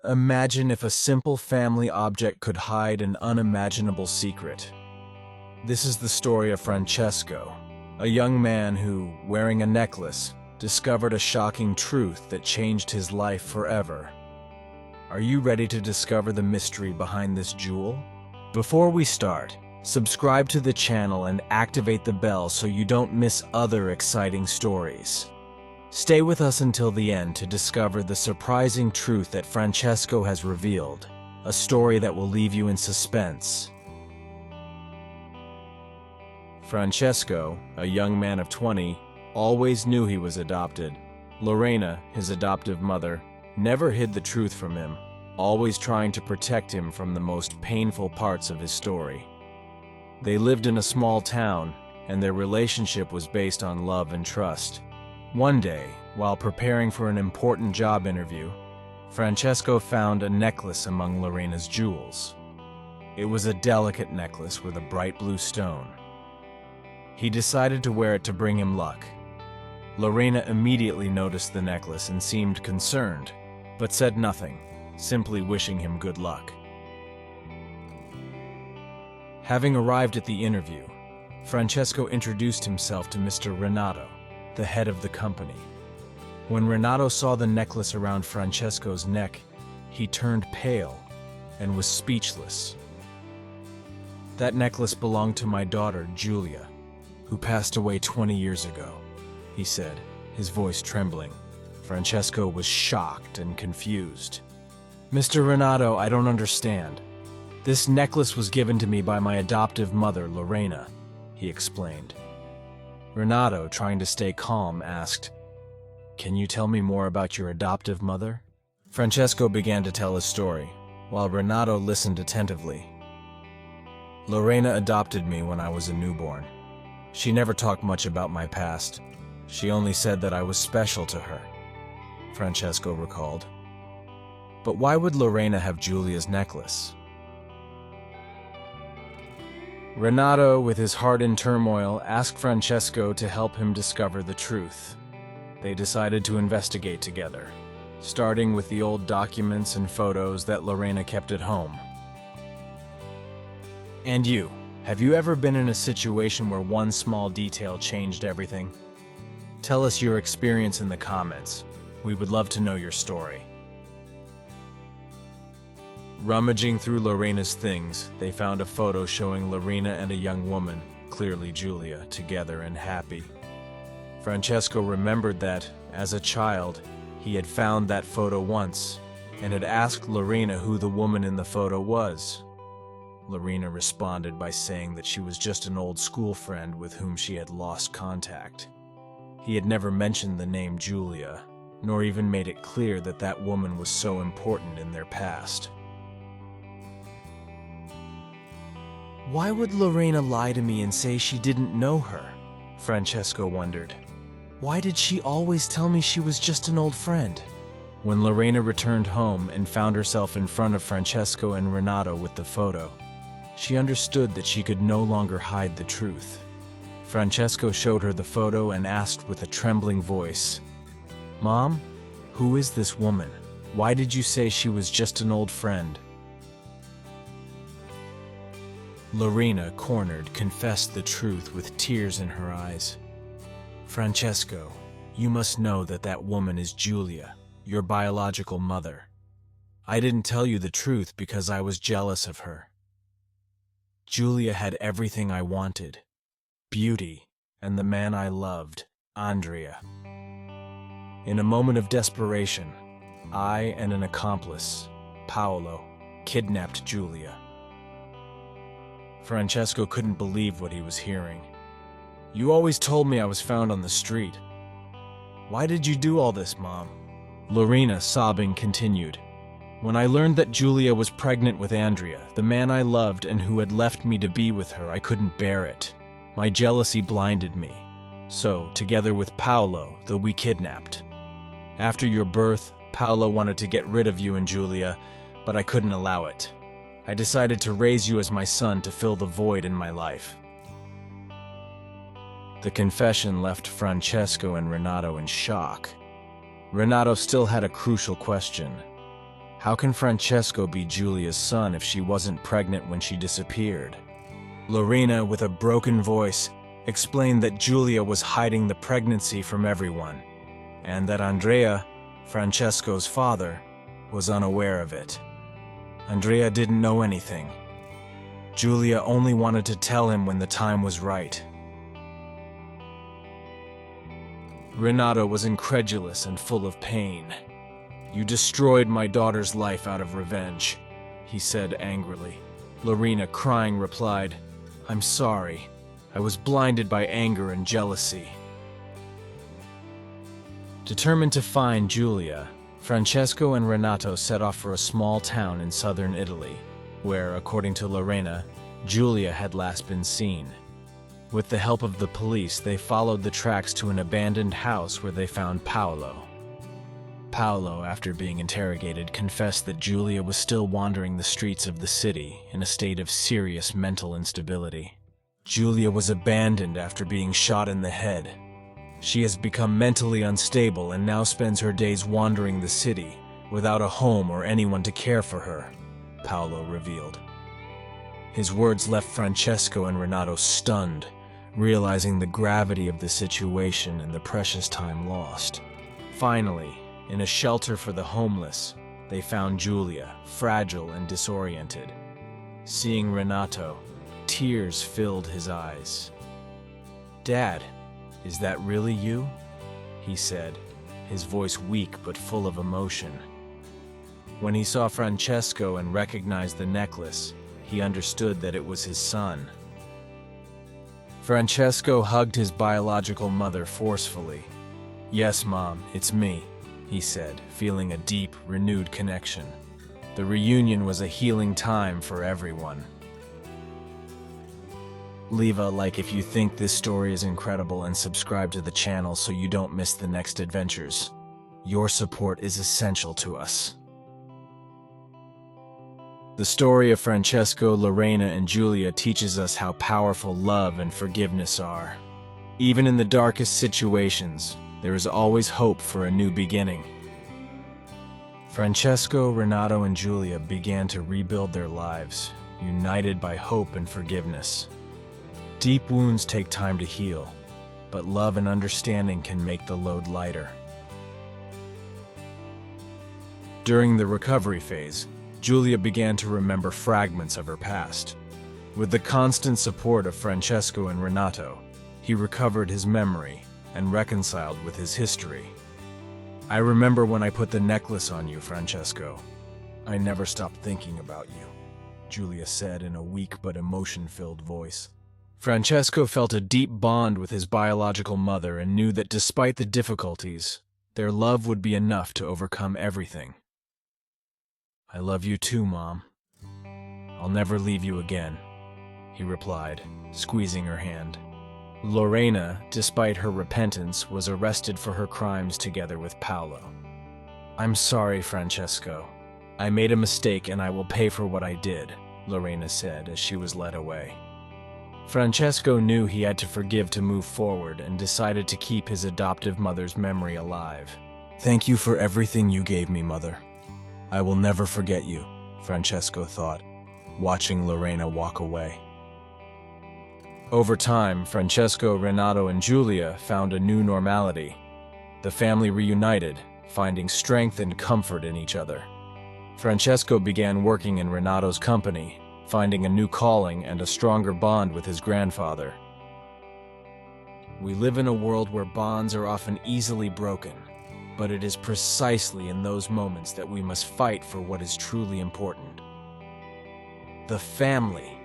Imagine if a simple family object could hide an unimaginable secret. This is the story of Francesco, a young man who, wearing a necklace, discovered a shocking truth that changed his life forever. Are you ready to discover the mystery behind this jewel? Before we start, subscribe to the channel and activate the bell so you don't miss other exciting stories. Stay with us until the end to discover the surprising truth that Francesco has revealed, a story that will leave you in suspense. Francesco, a young man of 20, always knew he was adopted. Lorena, his adoptive mother, never hid the truth from him, always trying to protect him from the most painful parts of his story. They lived in a small town, and their relationship was based on love and trust. One day, while preparing for an important job interview, Francesco found a necklace among Lorena's jewels. It was a delicate necklace with a bright blue stone. He decided to wear it to bring him luck. Lorena immediately noticed the necklace and seemed concerned, but said nothing, simply wishing him good luck. Having arrived at the interview, Francesco introduced himself to Mr. Renato, the head of the company. When Renato saw the necklace around Francesco's neck, he turned pale and was speechless. "That necklace belonged to my daughter, Giulia, who passed away 20 years ago," he said, his voice trembling. Francesco was shocked and confused. "Mr. Renato, I don't understand. This necklace was given to me by my adoptive mother, Lorena," he explained. Renato, trying to stay calm, asked, "Can you tell me more about your adoptive mother?" Francesco began to tell his story, while Renato listened attentively. "Lorena adopted me when I was a newborn. She never talked much about my past. She only said that I was special to her," Francesco recalled. "But why would Lorena have Giulia's necklace?" Renato, with his heart in turmoil, asked Francesco to help him discover the truth. They decided to investigate together, starting with the old documents and photos that Lorena kept at home. And you, have you ever been in a situation where one small detail changed everything? Tell us your experience in the comments. We would love to know your story. Rummaging through Lorena's things, they found a photo showing Lorena and a young woman, clearly Giulia, together and happy. Francesco remembered that, as a child, he had found that photo once, and had asked Lorena who the woman in the photo was. Lorena responded by saying that she was just an old school friend with whom she had lost contact. He had never mentioned the name Giulia, nor even made it clear that that woman was so important in their past. "Why would Lorena lie to me and say she didn't know her?" Francesco wondered. "Why did she always tell me she was just an old friend?" When Lorena returned home and found herself in front of Francesco and Renato with the photo, she understood that she could no longer hide the truth. Francesco showed her the photo and asked with a trembling voice, "Mom, who is this woman? Why did you say she was just an old friend?" Lorena, cornered, confessed the truth with tears in her eyes. "Francesco, you must know that that woman is Giulia, your biological mother. I didn't tell you the truth because I was jealous of her. Giulia had everything I wanted: beauty, and the man I loved, Andrea. In a moment of desperation, I and an accomplice, Paolo, kidnapped Giulia." Francesco couldn't believe what he was hearing. "You always told me I was found on the street. Why did you do all this, Mom?" Lorena, sobbing, continued. "When I learned that Giulia was pregnant with Andrea, the man I loved and who had left me to be with her, I couldn't bear it. My jealousy blinded me. So, together with Paolo, we kidnapped. After your birth, Paolo wanted to get rid of you and Giulia, but I couldn't allow it. I decided to raise you as my son to fill the void in my life." The confession left Francesco and Renato in shock. Renato still had a crucial question. How can Francesco be Giulia's son if she wasn't pregnant when she disappeared? Lorena, with a broken voice, explained that Giulia was hiding the pregnancy from everyone, and that Andrea, Francesco's father, was unaware of it. Andrea didn't know anything. Giulia only wanted to tell him when the time was right. Renato was incredulous and full of pain. "You destroyed my daughter's life out of revenge," he said angrily. Lorena, crying, replied, "I'm sorry. I was blinded by anger and jealousy." Determined to find Giulia, Francesco and Renato set off for a small town in southern Italy, where, according to Lorena, Giulia had last been seen. With the help of the police, they followed the tracks to an abandoned house where they found Paolo. Paolo, after being interrogated, confessed that Giulia was still wandering the streets of the city in a state of serious mental instability. Giulia was abandoned after being shot in the head. She has become mentally unstable and now spends her days wandering the city without a home or anyone to care for her, Paolo revealed. His words left Francesco and Renato stunned, realizing the gravity of the situation and the precious time lost. Finally, in a shelter for the homeless, they found Giulia, fragile and disoriented. Seeing Renato, tears filled his eyes. "Dad, is that really you?" he said, his voice weak but full of emotion. When he saw Francesco and recognized the necklace, he understood that it was his son. Francesco hugged his biological mother forcefully. "Yes, Mom, it's me," he said, feeling a deep, renewed connection. The reunion was a healing time for everyone. Leave a like if you think this story is incredible and subscribe to the channel so you don't miss the next adventures. Your support is essential to us. The story of Francesco, Lorena, and Giulia teaches us how powerful love and forgiveness are. Even in the darkest situations, there is always hope for a new beginning. Francesco, Renato, and Giulia began to rebuild their lives, united by hope and forgiveness. Deep wounds take time to heal, but love and understanding can make the load lighter. During the recovery phase, Giulia began to remember fragments of her past. With the constant support of Francesco and Renato, he recovered his memory and reconciled with his history. "I remember when I put the necklace on you, Francesco. I never stopped thinking about you," Giulia said in a weak but emotion-filled voice. Francesco felt a deep bond with his biological mother and knew that despite the difficulties, their love would be enough to overcome everything. "I love you too, Mom. I'll never leave you again," he replied, squeezing her hand. Lorena, despite her repentance, was arrested for her crimes together with Paolo. "I'm sorry, Francesco. I made a mistake and I will pay for what I did," Lorena said as she was led away. Francesco knew he had to forgive to move forward and decided to keep his adoptive mother's memory alive. "Thank you for everything you gave me, Mother. I will never forget you," Francesco thought, watching Lorena walk away. Over time, Francesco, Renato, and Giulia found a new normality. The family reunited, finding strength and comfort in each other. Francesco began working in Renato's company, finding a new calling and a stronger bond with his grandfather. We live in a world where bonds are often easily broken, but it is precisely in those moments that we must fight for what is truly important. The family.